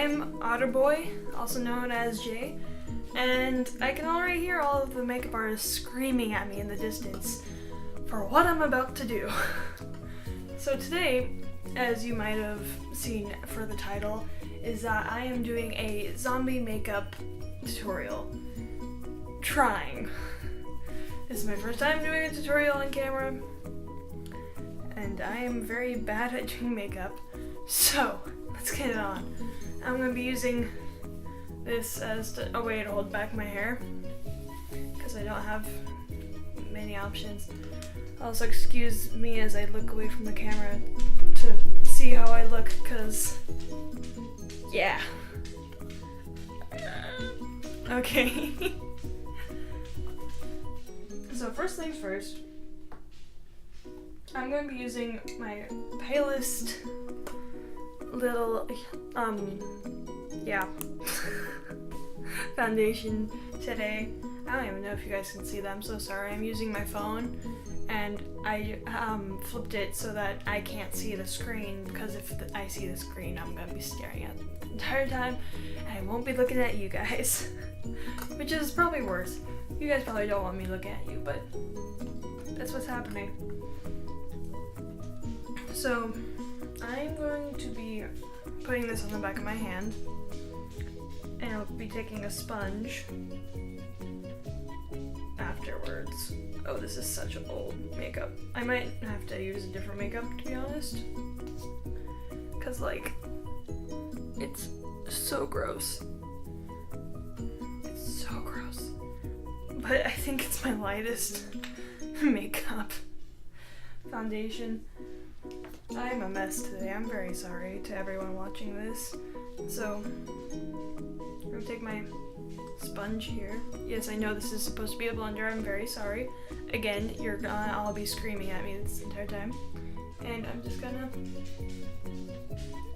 I'm Otterboy, also known as Jay, and I can already hear all of the makeup artists screaming at me in the distance for what I'm about to do. So today, as you might have seen for the title, is that I am doing a zombie makeup tutorial. Trying. This is my first time doing a tutorial on camera, and I am very bad at doing makeup, so let's get it on. I'm going to be using this as a way to hold back my hair, because I don't have many options. Also, excuse me as I look away from the camera to see how I look, because, yeah. Okay. So first things first, I'm going to be using my palest little, foundation today. I don't even know if you guys can see that, I'm so sorry. I'm using my phone, and I flipped it so that I can't see the screen, because if I see the screen, I'm going to be staring at it the entire time, and I won't be looking at you guys, which is probably worse. You guys probably don't want me looking at you, but that's what's happening. So, I'm going to be putting this on the back of my hand, and I'll be taking a sponge afterwards. Oh, this is such old makeup. I might have to use a different makeup, to be honest. Because, like, it's so gross. It's so gross. But I think it's my lightest makeup foundation. I'm a mess today. I'm very sorry to everyone watching this. So, I'm gonna take my sponge here. Yes, I know this is supposed to be a blender. I'm very sorry. Again, you're gonna all be screaming at me this entire time. And I'm just gonna...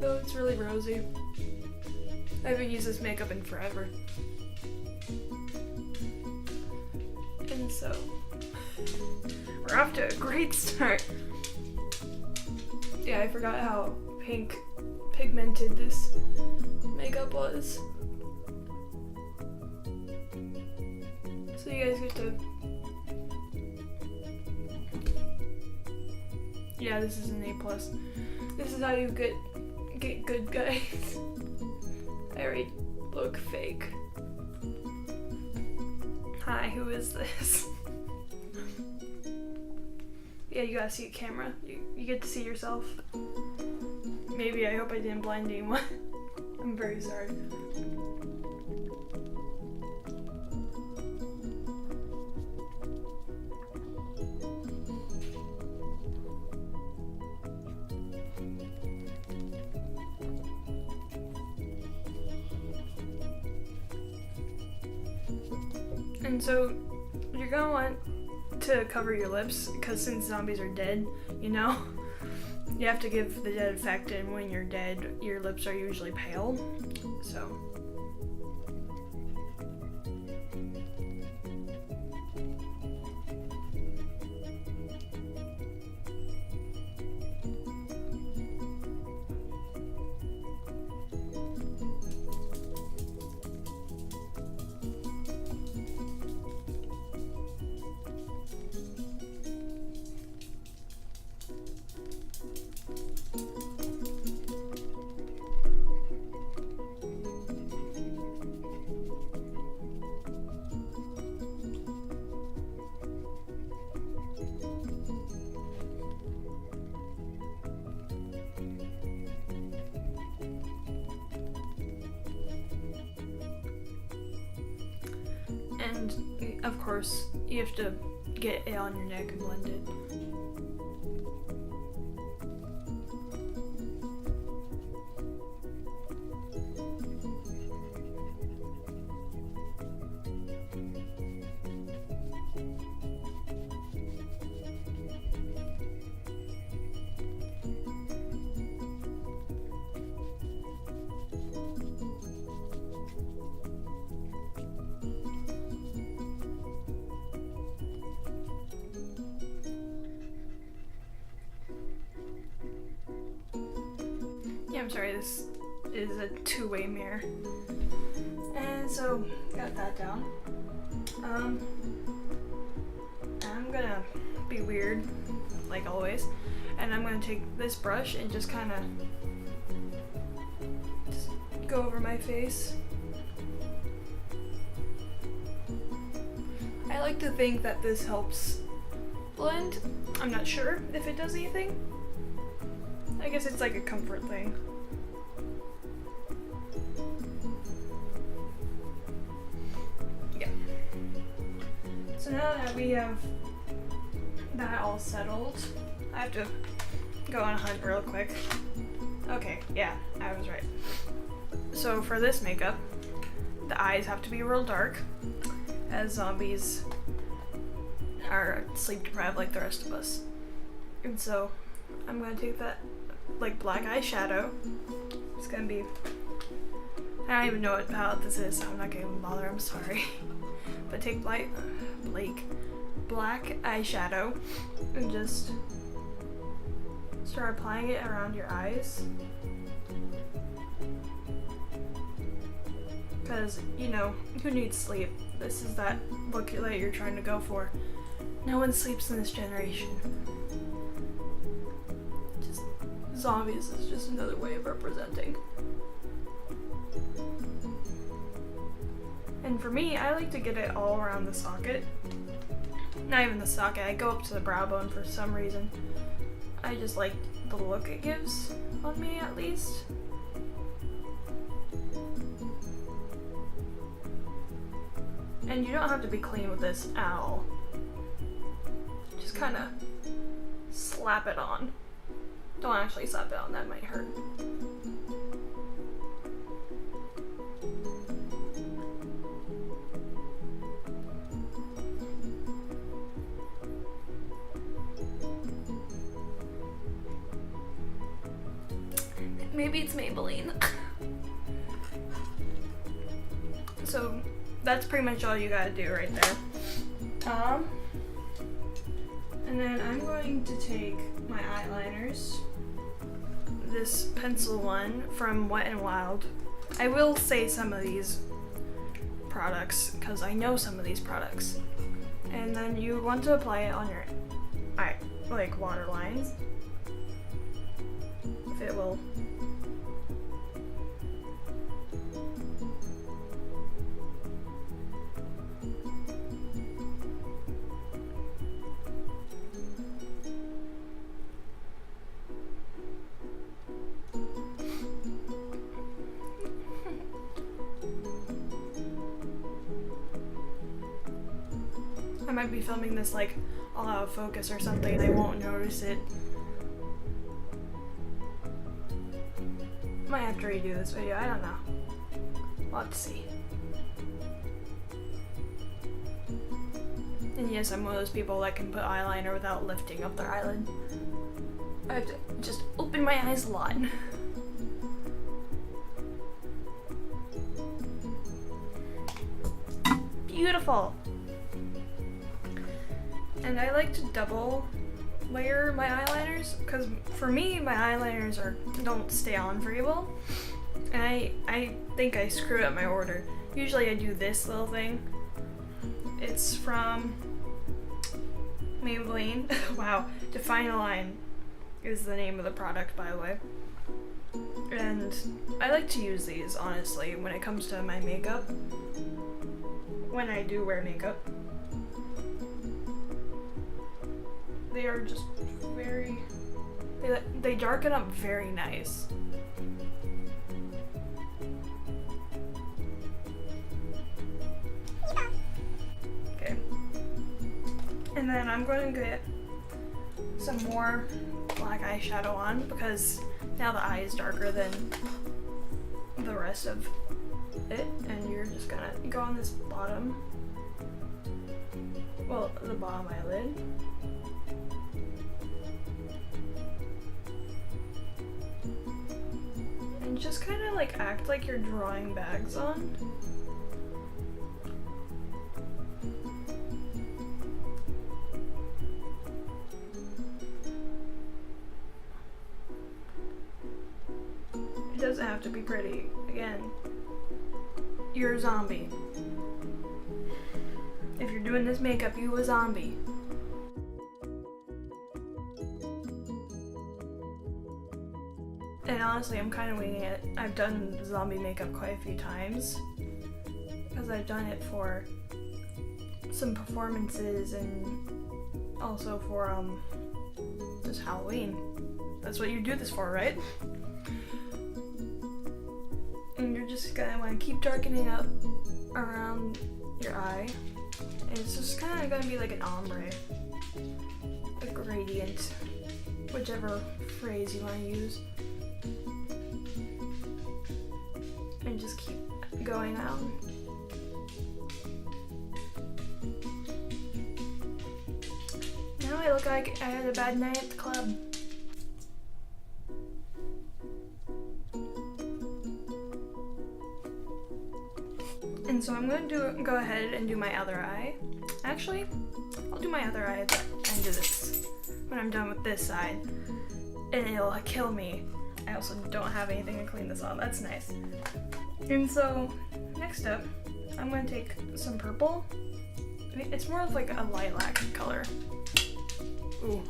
Oh, it's really rosy. I haven't used this makeup in forever. And so, we're off to a great start. Yeah, I forgot how pigmented this makeup was. So you guys get to... Yeah, this is an A+. This is how you get good, guys. I already look fake. Hi, who is this? Yeah, you gotta see a camera. You get to see yourself. Maybe, I hope I didn't blind anyone. I'm very sorry. And so, you're gonna want to cover your lips, because since zombies are dead, you know, you have to give the dead effect, and when you're dead, your lips are usually pale, so. And of course, you have to get it on your neck and blend it. Yeah, I'm sorry, this is a two-way mirror. And so, got that down. I'm gonna be weird, like always, and I'm gonna take this brush and just kind of go over my face. I like to think that this helps blend. I'm not sure if it does anything. I guess it's like a comfort thing. Yeah. So now that we have that all settled, I have to go on a hunt real quick. Okay, yeah, I was right. So for this makeup, the eyes have to be real dark, as zombies are sleep deprived like the rest of us. And so I'm gonna take that like black eyeshadow. It's gonna be, I don't even know what palette this is, so I'm not gonna even bother, I'm sorry. But take black eyeshadow and just start applying it around your eyes. Because, you know, who needs sleep? This is that look that you're trying to go for. No one sleeps in this generation. Just zombies is just another way of representing. And for me, I like to get it all around the socket. Not even the socket, I go up to the brow bone for some reason. I just like the look it gives on me, at least. And you don't have to be clean with this at all. Just kind of slap it on. Don't actually slap it on, that might hurt. Maybe it's Maybelline. So that's pretty much all you gotta do right there. And then I'm going to take my eyeliners. This pencil one from Wet n Wild. I will say some of these products because I know some of these products. And then you want to apply it on your eye, like water lines. If it will. I might be filming this like all out of focus or something, they won't notice it. Might have to redo this video, I don't know. We'll have to see. And yes, I'm one of those people that can put eyeliner without lifting up their eyelid. I have to just open my eyes a lot. Beautiful! And I like to double layer my eyeliners because for me my eyeliners don't stay on very well, and I think I screwed up my order. Usually I do this little thing. It's from Maybelline. Wow, Define a Line is the name of the product, by the way. And I like to use these honestly when it comes to my makeup, when I do wear makeup. They are just very, they darken up very nice. Okay. And then I'm going to get some more black eyeshadow on because now the eye is darker than the rest of it, and you're just gonna go on this bottom, well, the bottom eyelid. And just kind of like act like you're drawing bags on. It doesn't have to be pretty. Again, you're a zombie. If you're doing this makeup, you a zombie. And honestly, I'm kind of winging it. I've done zombie makeup quite a few times because I've done it for some performances and also for just Halloween. That's what you do this for, right? And you're just gonna want to keep darkening up around your eye. And it's just kind of gonna be like an ombre, a gradient, whichever phrase you want to use. And just keep going out. Now I look like I had a bad night at the club. And so I'm going to go ahead and do my other eye. Actually, I'll do my other eye at the end of this, when I'm done with this side. And it'll kill me. I also don't have anything to clean this off. That's nice. And so, next up, I'm going to take some purple. I mean, it's more of like a lilac color. Ooh.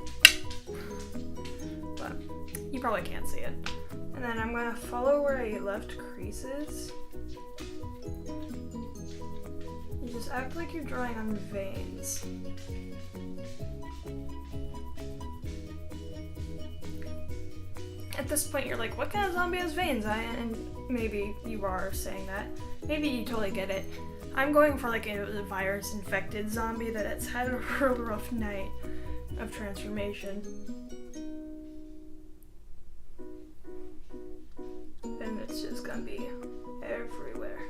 But you probably can't see it. And then I'm going to follow where I left creases. You just act like you're drawing on veins. At this point, you're like, what kind of zombie has veins? And maybe you are saying that. Maybe you totally get it. I'm going for like a virus-infected zombie that has had a real rough night of transformation. And it's just gonna be everywhere.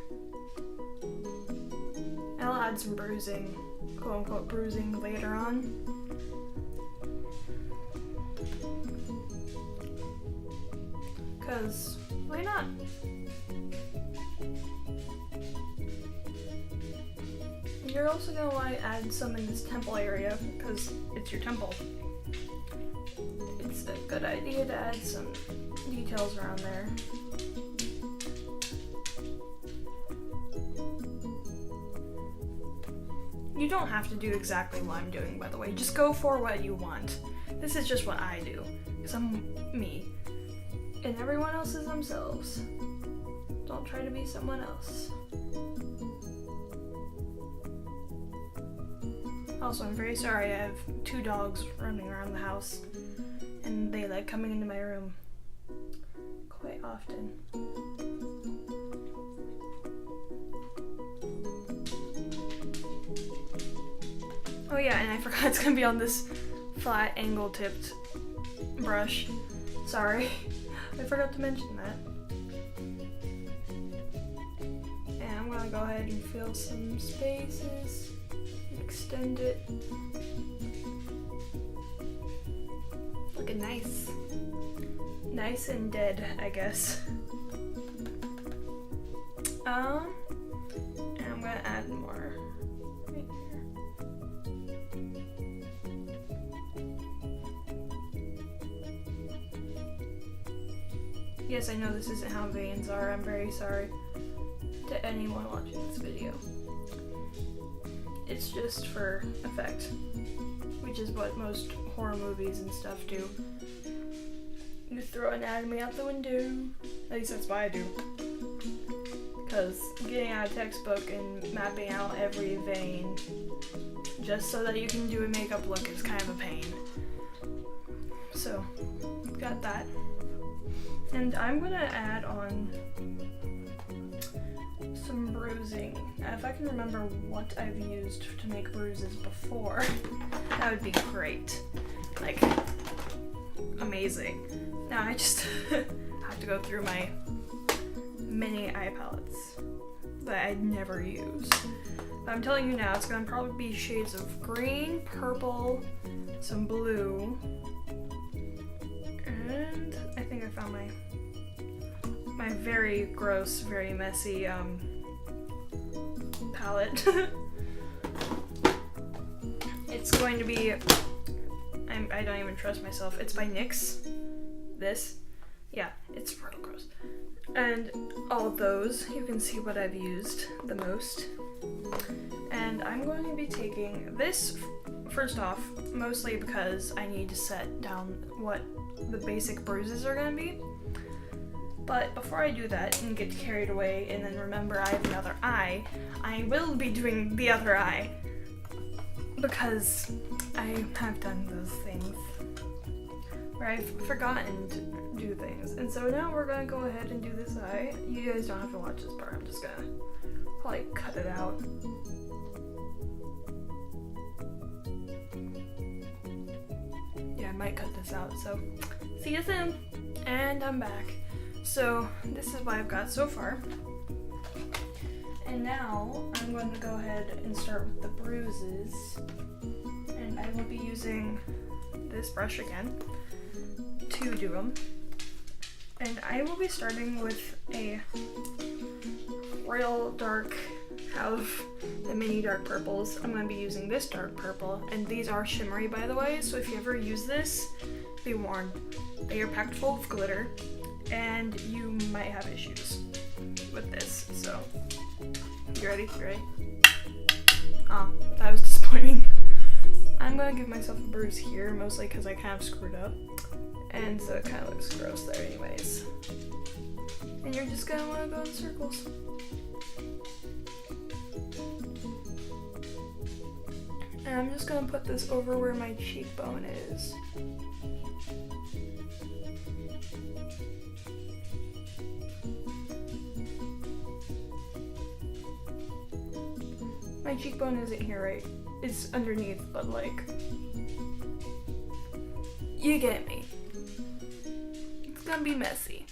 And I'll add some bruising, quote-unquote bruising, later on. Because, why not? You're also going to want to add some in this temple area, because it's your temple. It's a good idea to add some details around there. You don't have to do exactly what I'm doing, by the way. Just go for what you want. This is just what I do, because I'm me. And everyone else is themselves. Don't try to be someone else. Also, I'm very sorry. I have 2 dogs running around the house, and they like coming into my room quite often. Oh yeah, and I forgot it's gonna be on this flat angle-tipped brush. Sorry. I forgot to mention that. And I'm gonna go ahead and fill some spaces, extend it. Looking nice. Nice and dead, I guess. And I'm gonna add more right here. Yes, I know this isn't how veins are. I'm very sorry to anyone watching this video. It's just for effect, which is what most horror movies and stuff do. You throw anatomy out the window. At least that's what I do. Because getting out a textbook and mapping out every vein just so that you can do a makeup look is kind of a pain. So, got that. And I'm gonna add on some bruising. Now, if I can remember what I've used to make bruises before, that would be great. Like, amazing. Now I just have to go through my mini eye palettes that I never use. But I'm telling you now, it's gonna probably be shades of green, purple, some blue, and I think I found my very gross, very messy palette. It's going to be, I don't even trust myself. It's by NYX. This Yeah, it's real gross. And all of those, you can see what I've used the most. And I'm going to be taking this first off, mostly because I need to set down what the basic bruises are going to be. But before I do that and get carried away and then remember I have another eye, I will be doing the other eye because I have done those things where I've forgotten to do things. And so now we're going to go ahead and do this eye. You guys don't have to watch this part, I'm just going to probably cut it out. Yeah, I might cut this out, so see you soon. And I'm back. So this is what I've got so far. And now I'm going to go ahead and start with the bruises. And I will be using this brush again to do them. And I will be starting with a real dark out of the mini dark purples. I'm going to be using this dark purple, and these are shimmery, by the way, so if you ever use this, be warned. They are packed full of glitter, and you might have issues with this, so you ready? You ready? Oh, that was disappointing. I'm going to give myself a bruise here, mostly because I kind of screwed up, and so it kind of looks gross there anyways. And you're just going to want to go in circles. And I'm just going to put this over where my cheekbone is. My cheekbone isn't here, right? It's underneath, but like, you get me. It's gonna be messy.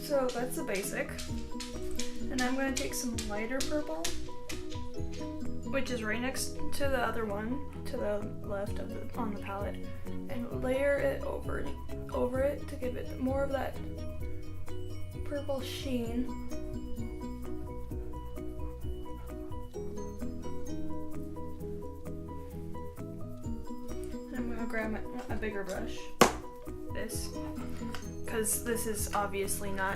So that's the basic. And I'm going to take some lighter purple, which is right next to the other one, to the left of on the palette, and layer it over it to give it more of that purple sheen. And I'm going to grab a bigger brush, this, because this is obviously not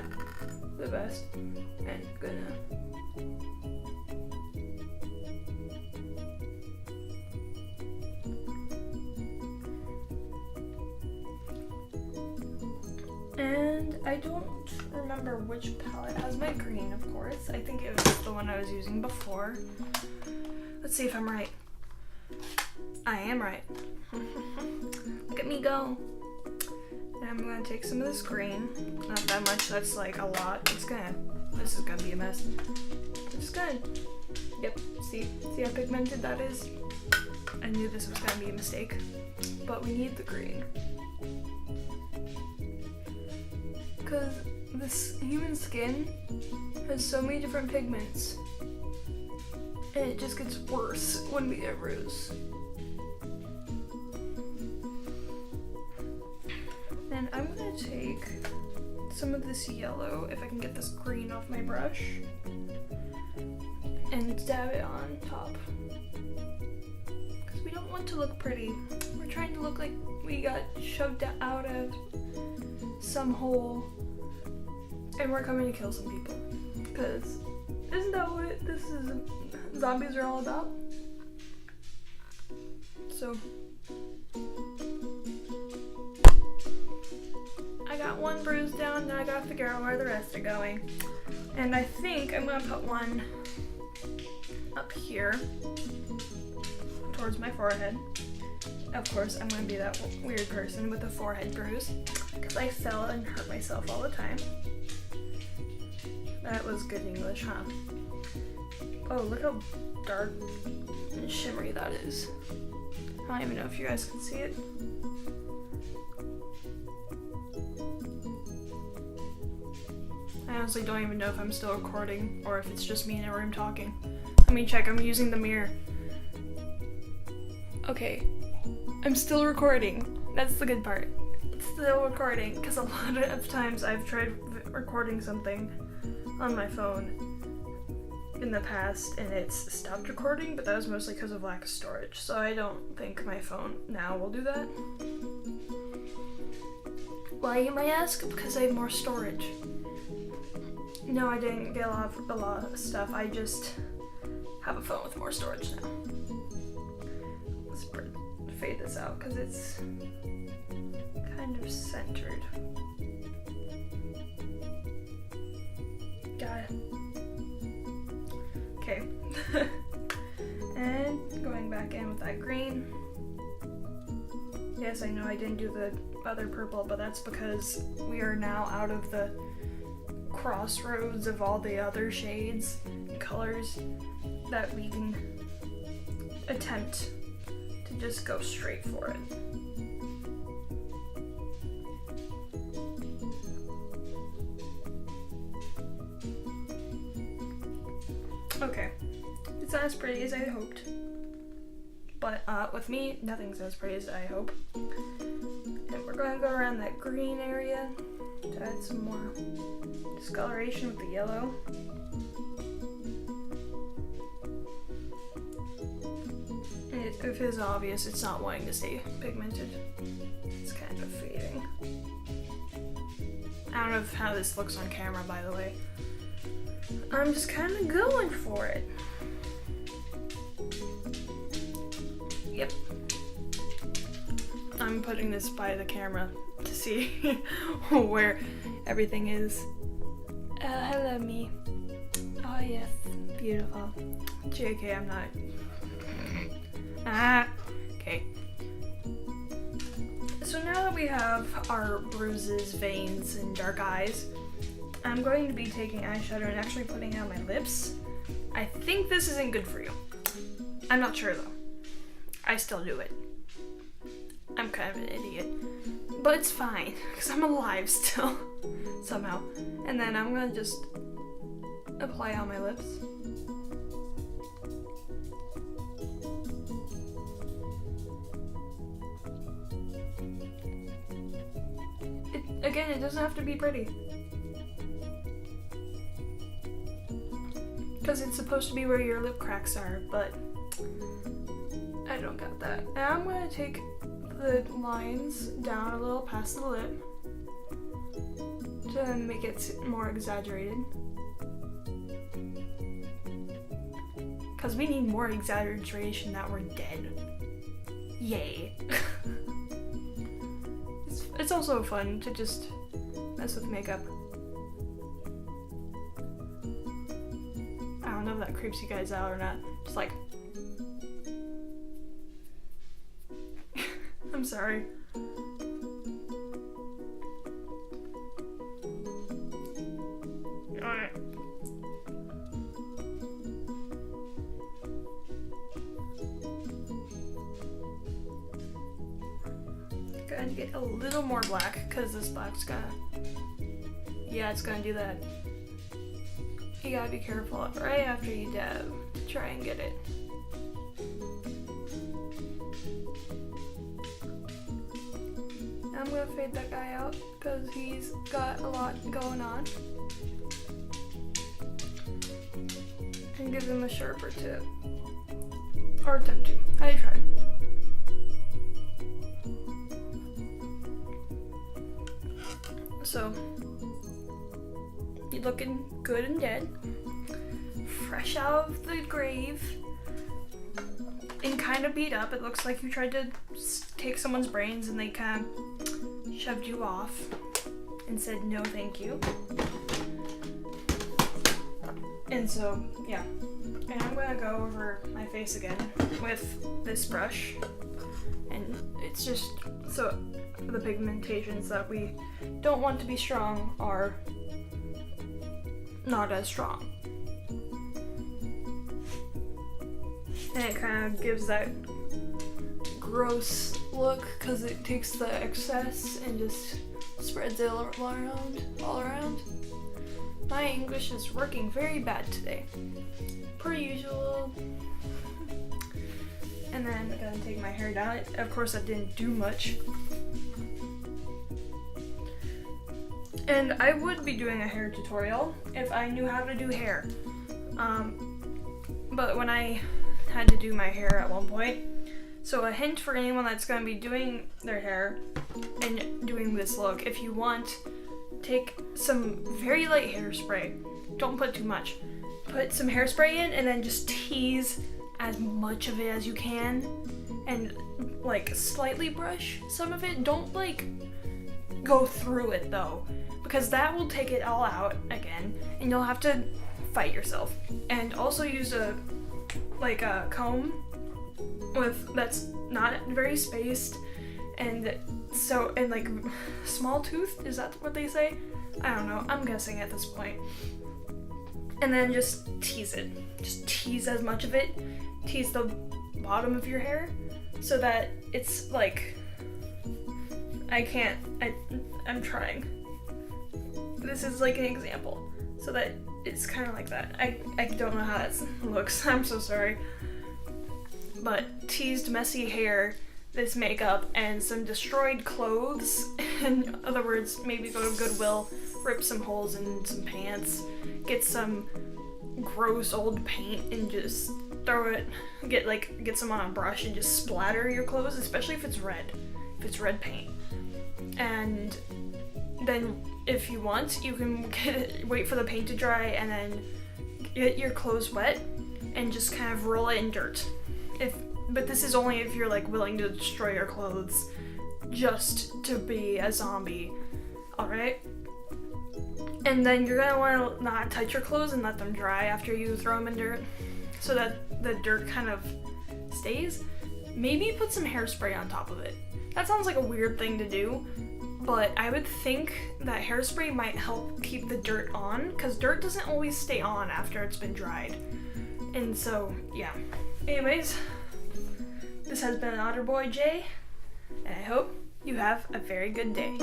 the best, and and I don't remember which palette has my green, of course. I think it was the one I was using before. Let's see if I'm right. I am right. Look at me go. And I'm gonna take some of this green. Not that much, that's like a lot. This is gonna be a mess. I'm just gonna, yep, see how pigmented that is? I knew this was gonna be a mistake, but we need the green. Because this human skin has so many different pigments, and it just gets worse when we get bruise. And I'm gonna take some of this yellow, if I can get this green off my brush, and dab it on top. Because we don't want to look pretty. We're trying to look like we got shoved out of some hole and we're coming to kill some people. Because isn't that what zombies are all about? So I got one bruise down, now I gotta figure out where the rest are going. And I think I'm gonna put one up here towards my forehead. Of course, I'm gonna be that weird person with a forehead bruise because I fell and hurt myself all the time. That was good English, huh? Oh, look how dark and shimmery that is. I don't even know if you guys can see it. I honestly don't even know if I'm still recording or if it's just me in a room talking. Let me check, I'm using the mirror. Okay, I'm still recording. That's the good part. It's still recording, because a lot of times I've tried recording something on my phone in the past and it's stopped recording, but that was mostly because of lack of storage. So I don't think my phone now will do that. Why, you might ask? Because I have more storage. No, I didn't get a lot of stuff. I just have a phone with more storage now. Let's fade this out because it's kind of centered. Got it. Okay. And going back in with that green. Yes, I know I didn't do the other purple, but that's because we are now out of the crossroads of all the other shades and colors that we can attempt to just go straight for it. Okay, it's not as pretty as I hoped, but with me, nothing's as pretty as I hope. And we're gonna go around that green area to add some more discoloration with the yellow. And if it's obvious, it's not wanting to stay pigmented. It's kind of fading. I don't know how this looks on camera, by the way. I'm just kind of going for it. Yep. I'm putting this by the camera to see where everything is. Hello, me. Oh, yes. Beautiful. JK, I'm not. Okay. So now that we have our bruises, veins, and dark eyes, I'm going to be taking eyeshadow and actually putting it on my lips. I think this isn't good for you. I'm not sure though. I still do it. I'm kind of an idiot. But it's fine, because I'm alive still, somehow. And then I'm gonna just apply it on my lips. Again, it doesn't have to be pretty. Because it's supposed to be where your lip cracks are, but I don't got that. Now I'm going to take the lines down a little past the lip to make it more exaggerated. Because we need more exaggeration that we're dead. Yay. It's also fun to just mess with makeup. I don't know if that creeps you guys out or not. Just like... I'm sorry. Alright. Gonna get a little more black because this black's gonna... Yeah, it's gonna do that. You gotta be careful right after you dab. Try and get it. I'm gonna fade that guy out because he's got a lot going on. And give him a sharper tip. Or attempt to. I tried. So, you're looking good and dead. Fresh out of the grave. And kind of beat up. It looks like you tried to take someone's brains and they kind of shoved you off and said no thank you. And so, yeah. And I'm gonna go over my face again with this brush. And it's just so the pigmentations that we don't want to be strong are not as strong. And it kind of gives that gross look because it takes the excess and just spreads it all around. My English is working very bad today. Per usual. And then I'm gonna take my hair down. Of course, I didn't do much. And I would be doing a hair tutorial if I knew how to do hair. but when I had to do my hair at one point. So a hint for anyone that's going to be doing their hair and doing this look, if you want, take some very light hairspray. Don't put too much. Put some hairspray in and then just tease as much of it as you can and like slightly brush some of it. Don't like go through it though, because that will take it all out again and you'll have to fight yourself. And also use a comb that's not very spaced and like small tooth, is that what they say? I don't know, I'm guessing at this point. And then just tease it. Just tease as much of it. Tease the bottom of your hair so that it's like, I'm trying. This is like an example. So that it's kind of like that. I don't know how that looks. I'm so sorry. But teased messy hair, this makeup, and some destroyed clothes. In other words, maybe go to Goodwill, rip some holes in some pants, get some gross old paint and just throw it, get some on a brush and just splatter your clothes, especially if it's red paint. And then if you want, you can wait for the paint to dry and then get your clothes wet and just kind of roll it in dirt. But this is only if you're like willing to destroy your clothes just to be a zombie, alright? And then you're gonna want to not touch your clothes and let them dry after you throw them in dirt so that the dirt kind of stays. Maybe put some hairspray on top of it. That sounds like a weird thing to do, but I would think that hairspray might help keep the dirt on, because dirt doesn't always stay on after it's been dried. And so, yeah. Anyways, this has been OtterBoy J, and I hope you have a very good day.